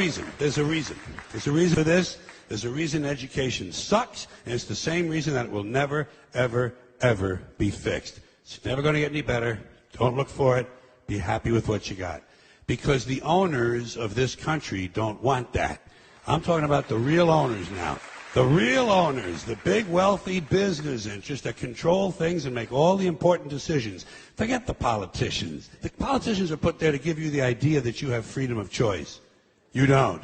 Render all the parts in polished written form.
reason. There's a reason. There's a reason for this. There's a reason education sucks, and it's the same reason that it will never, ever, ever be fixed. It's never going to get any better. Don't look for it. Be happy with what you got. Because the owners of this country don't want that. I'm talking about the real owners now. The real owners, the big wealthy business interests that control things and make all the important decisions. Forget the politicians. The politicians are put there to give you the idea that you have freedom of choice. You don't.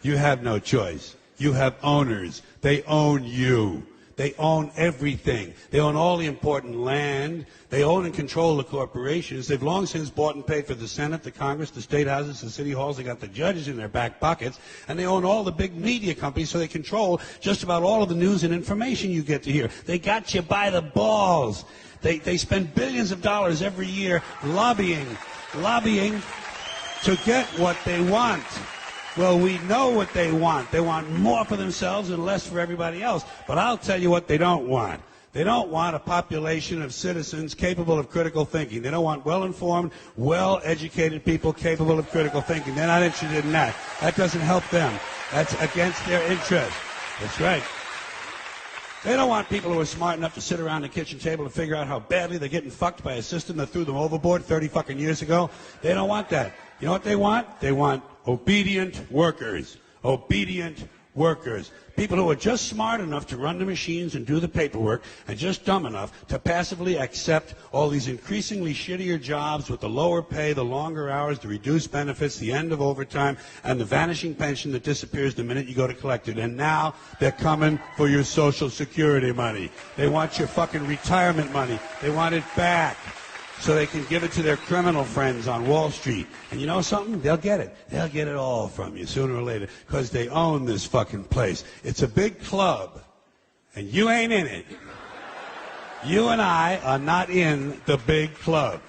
You have no choice. You have owners. They own you. They own everything. They own all the important land. They own and control the corporations. They've long since bought and paid for the Senate, the Congress, the state houses, the city halls. They got the judges in their back pockets. And they own all the big media companies, so they control just about all of the news and information you get to hear. They got you by the balls. They spend billions of dollars every year lobbying to get what they want. Well, we know what they want. They want more for themselves and less for everybody else. But I'll tell you what they don't want. They don't want a population of citizens capable of critical thinking. They don't want well-informed, well-educated people capable of critical thinking. They're not interested in that. That doesn't help them. That's against their interest. That's right. They don't want people who are smart enough to sit around the kitchen table and figure out how badly they're getting fucked by a system that threw them overboard 30 fucking years ago. They don't want that. You know what they want? They want obedient workers. Obedient workers. People who are just smart enough to run the machines and do the paperwork and just dumb enough to passively accept all these increasingly shittier jobs with the lower pay, the longer hours, the reduced benefits, the end of overtime, and the vanishing pension that disappears the minute you go to collect it. And now they're coming for your Social Security money. They want your fucking retirement money. They want it back, so they can give it to their criminal friends on Wall Street. And you know something? They'll get it. They'll get it all from you sooner or later, because they own this fucking place. It's a big club, and you ain't in it. You and I are not in the big club.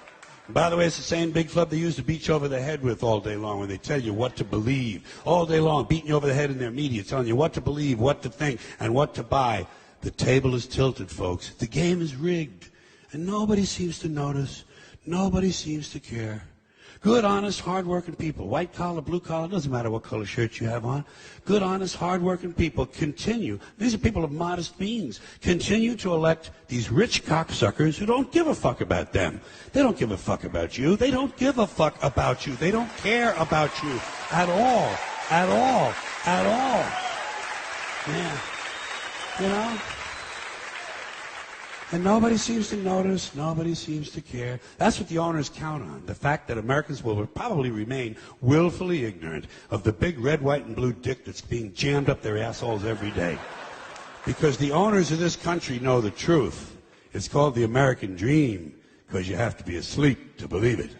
By the way, it's the same big club they used to beat you over the head with all day long when they tell you what to believe. All day long, beating you over the head in their media, telling you what to believe, what to think, and what to buy. The table is tilted, folks. The game is rigged. And nobody seems to notice. Nobody seems to care. Good, honest, hard-working people, white collar, blue collar, doesn't matter what color shirt you have on. Good, honest, hard-working people continue. These are people of modest means. Continue to elect these rich cocksuckers who don't give a fuck about them. They don't give a fuck about you. They don't give a fuck about you. They don't care about you at all. At all. At all. Yeah. You know? And nobody seems to notice, nobody seems to care. That's what the owners count on, the fact that Americans will probably remain willfully ignorant of the big red, white, and blue dick that's being jammed up their assholes every day. Because the owners of this country know the truth. It's called the American dream, because you have to be asleep to believe it.